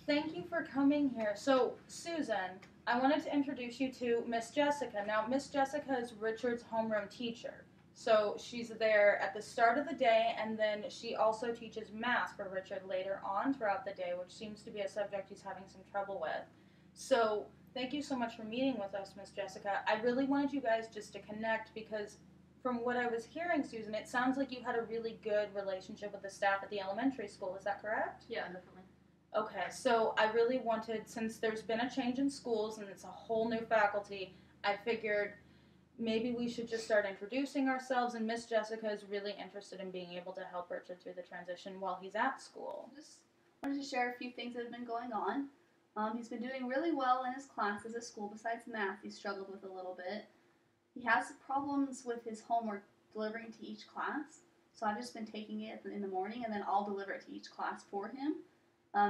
thank you for coming here. So, Susan, I wanted to introduce you to Miss Jessica. Now, Miss Jessica is Richard's homeroom teacher. So, she's there at the start of the day, and then she also teaches math for Richard later on throughout the day, which seems to be a subject he's having some trouble with. So, thank you so much for meeting with us, Miss Jessica. I really wanted you guys just to connect because from what I was hearing, Susan, it sounds like you had a really good relationship with the staff at the elementary school. Is that correct? Yeah, definitely. Okay, so I really wanted, since there's been a change in schools and it's a whole new faculty, I figured maybe we should just start introducing ourselves, and Miss Jessica is really interested in being able to help Richard through the transition while he's at school. Just wanted to share a few things that have been going on. He's been doing really well in his classes at school. Besides math, he struggled with a little bit. He has problems with his homework delivering to each class, so I've just been taking it in the morning, and then I'll deliver it to each class for him.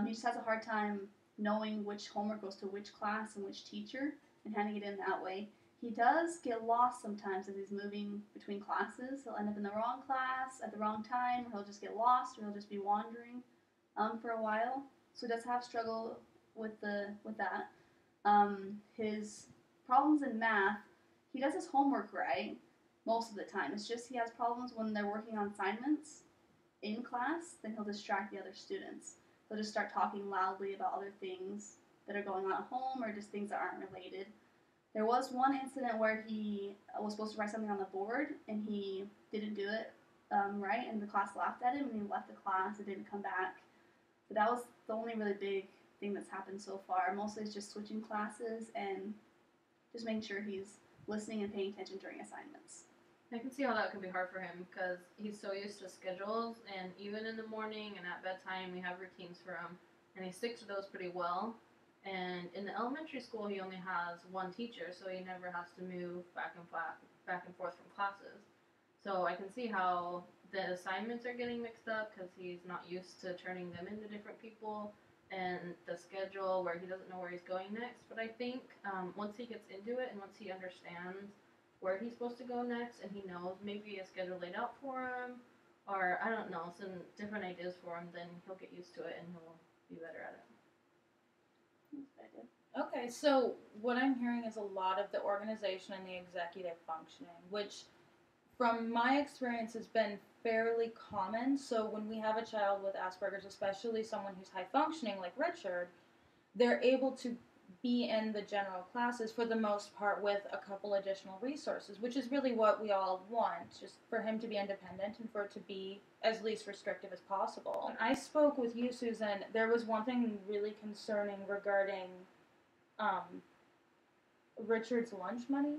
He just has a hard time knowing which homework goes to which class and which teacher and handing it in that way. He does get lost sometimes as he's moving between classes. He'll end up in the wrong class at the wrong time, or he'll just get lost, or he'll just be wandering for a while. So he does have struggle with that. His problems in math, he does his homework right most of the time. It's just he has problems when they're working on assignments in class, then he'll distract the other students. He'll just start talking loudly about other things that are going on at home or just things that aren't related. There was one incident where he was supposed to write something on the board and he didn't do it right, and the class laughed at him and he left the class and didn't come back. But that was the only really big thing that's happened so far. Mostly it's just switching classes and just making sure he's listening and paying attention during assignments. I can see how that could be hard for him because he's so used to schedules, and even in the morning and at bedtime we have routines for him, and he sticks to those pretty well. And in the elementary school he only has one teacher, so he never has to move back and forth from classes. So I can see how the assignments are getting mixed up because he's not used to turning them into different people, and the schedule where he doesn't know where he's going next. But I think once he gets into it and once he understands where he's supposed to go next and he knows maybe a schedule laid out for him, or I don't know, some different ideas for him, then he'll get used to it and he'll be better at it. Okay, so what I'm hearing is a lot of the organization and the executive functioning, which from my experience has been fairly common. So when we have a child with Asperger's, especially someone who's high functioning like Richard, they're able to be in the general classes for the most part with a couple additional resources, which is really what we all want, just for him to be independent and for it to be as least restrictive as possible. When I spoke with you, Susan, there was one thing really concerning regarding Richard's lunch money.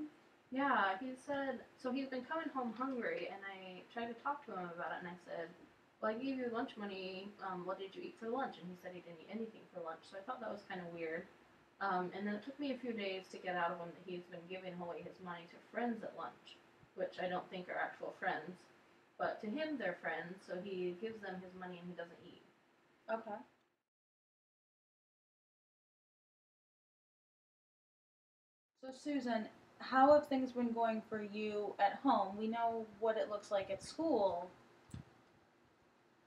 Yeah, he said, so he's been coming home hungry, and I tried to talk to him about it, and I said, well, I gave you lunch money, what did you eat for lunch? And he said he didn't eat anything for lunch, so I thought that was kind of weird. And then it took me a few days to get out of him that he's been giving away his money to friends at lunch, which I don't think are actual friends. But to him, they're friends, so he gives them his money and he doesn't eat. Okay. So, Susan, how have things been going for you at home? We know what it looks like at school.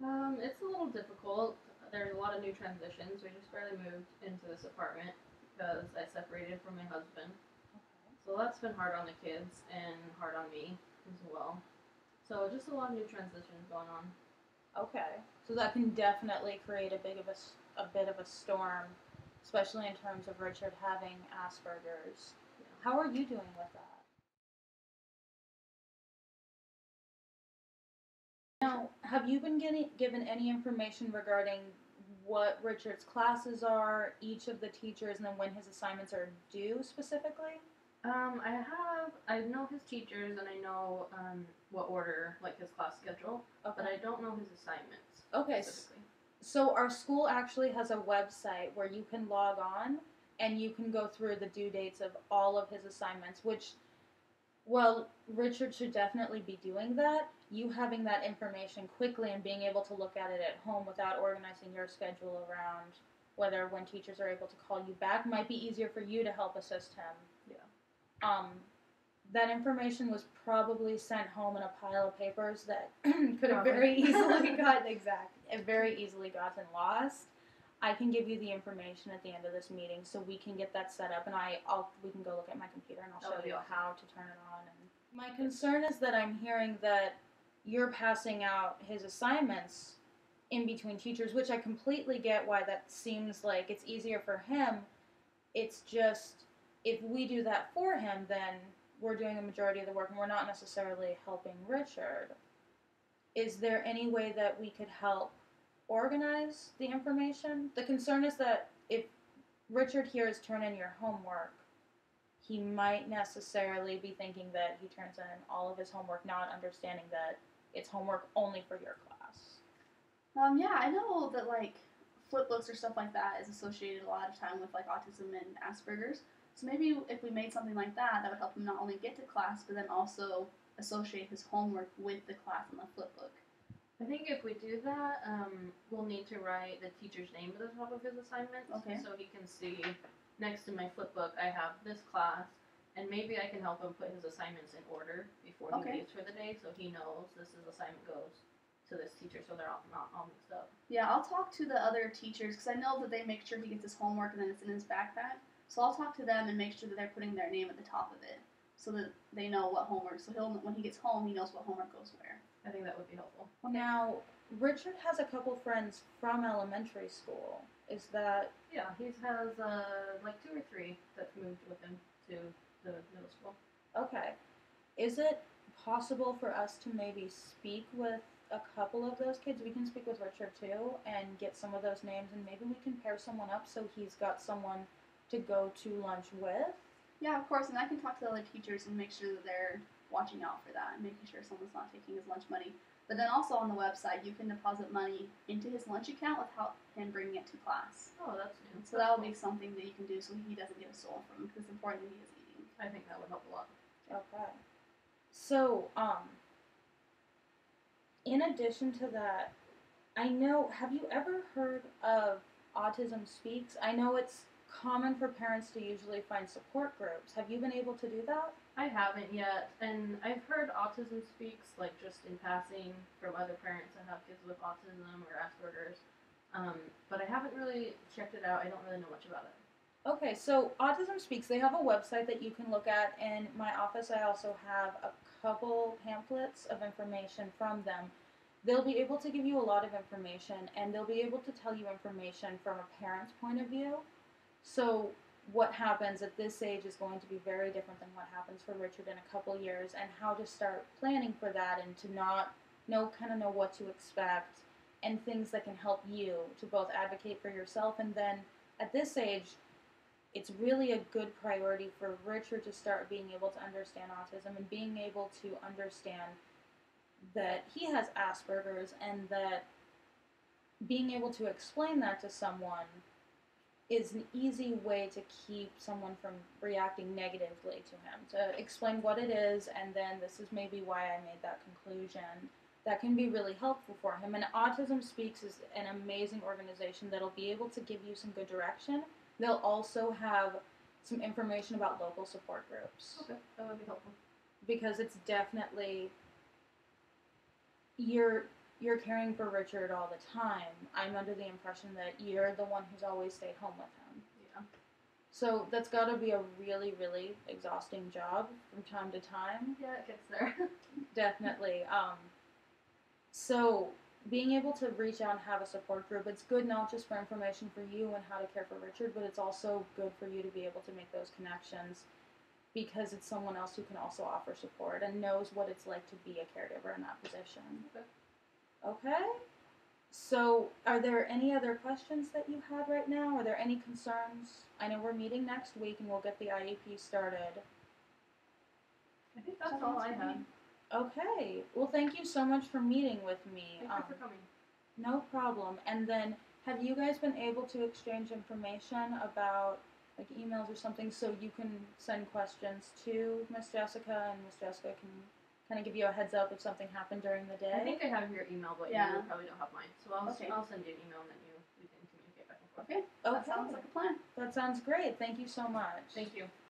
It's a little difficult. There's a lot of new transitions. We just barely moved into this apartment because I separated from my husband. Okay. So that's been hard on the kids and hard on me as well. So just a lot of new transitions going on. Okay. So that can definitely create a bit of a storm, especially in terms of Richard having Asperger's. Yeah. How are you doing with that? Now, have you been given any information regarding what Richard's classes are, each of the teachers, and then when his assignments are due specifically? I know his teachers and I know what order, like his class schedule, Okay. but I don't know his assignments Okay. specifically. So our school actually has a website where you can log on and you can go through the due dates of all of his assignments, which, well, Richard should definitely be doing that. You having that information quickly and being able to look at it at home without organizing your schedule around whether when teachers are able to call you back might be easier for you to help assist him. Yeah. That information was probably sent home in a pile of papers that could have Probably. very easily gotten lost. I can give you the information at the end of this meeting so we can get that set up, and we can go look at my computer and I'll That show would be you awesome. how to turn it on. And my concern is that I'm hearing that you're passing out his assignments in between teachers, which I completely get why that seems like it's easier for him. It's just if we do that for him, then we're doing a majority of the work and we're not necessarily helping Richard. Is there any way that we could help organize the information? The concern is that if Richard here is turn in your homework, he might necessarily be thinking that he turns in all of his homework, not understanding that it's homework only for your class. Yeah, I know that like flip books or stuff like that is associated a lot of time with like autism and Asperger's. So maybe if we made something like that, that would help him not only get to class, but then also associate his homework with the class in the flip book. I think if we do that, we'll need to write the teacher's name at the top of his assignment. Okay. So he can see next to my flip book, I have this class, and maybe I can help him put his assignments in order before he leaves for the day, so he knows this is assignment goes to this teacher, so they're not all mixed up. Yeah, I'll talk to the other teachers because I know that they make sure he gets his homework and then it's in his backpack. So I'll talk to them and make sure that they're putting their name at the top of it so that they know what homework. So when he gets home, he knows what homework goes where. I think that would be helpful. Now, Richard has a couple friends from elementary school. Is that... Yeah, he has like 2 or 3 that moved with him to the middle school. Okay. Is it possible for us to maybe speak with a couple of those kids? We can speak with Richard too and get some of those names, and maybe we can pair someone up so he's got someone to go to lunch with. Yeah, of course, and I can talk to the other teachers and make sure that they're watching out for that and making sure someone's not taking his lunch money. But then also on the website, you can deposit money into his lunch account without him bringing it to class. Oh, that's new. So that will be something that you can do so he doesn't get it stolen from him because it's important that he is eating. I think that would help a lot. Okay. So, in addition to that, have you ever heard of Autism Speaks? I know it's common for parents to usually find support groups. Have you been able to do that? I haven't yet, and I've heard Autism Speaks, like, just in passing from other parents that have kids with autism or Asperger's, but I haven't really checked it out. I don't really know much about it. Okay, so Autism Speaks, they have a website that you can look at. In my office, I also have a couple pamphlets of information from them. They'll be able to give you a lot of information, and they'll be able to tell you information from a parent's point of view. So what happens at this age is going to be very different than what happens for Richard in a couple years, and how to start planning for that and to know what to expect and things that can help you to both advocate for yourself. And then at this age, it's really a good priority for Richard to start being able to understand autism and being able to understand that he has Asperger's, and that being able to explain that to someone is an easy way to keep someone from reacting negatively to him. To explain what it is, and then this is maybe why I made that conclusion. That can be really helpful for him. And Autism Speaks is an amazing organization that'll be able to give you some good direction. They'll also have some information about local support groups. Okay, that would be helpful. Because it's definitely, you're caring for Richard all the time. I'm under the impression that you're the one who's always stayed home with him. Yeah. So that's got to be a really, really exhausting job from time to time. Yeah, it gets there. Definitely. So being able to reach out and have a support group, it's good not just for information for you and how to care for Richard, but it's also good for you to be able to make those connections, because it's someone else who can also offer support and knows what it's like to be a caregiver in that position. Okay. Okay? So, are there any other questions that you had right now? Are there any concerns? I know we're meeting next week and we'll get the IEP started. I think that's all I had. Okay. Well, thank you so much for meeting with me. Thank you for coming. No problem. And then, have you guys been able to exchange information about like emails or something, so you can send questions to Miss Jessica, and Miss Jessica can kind of give you a heads up if something happened during the day? I think I have your email, but Yeah. you probably don't have mine. So I'll send you an email, and then we can communicate back and forth. Okay, that sounds like a plan. That sounds great. Thank you so much. Thank you.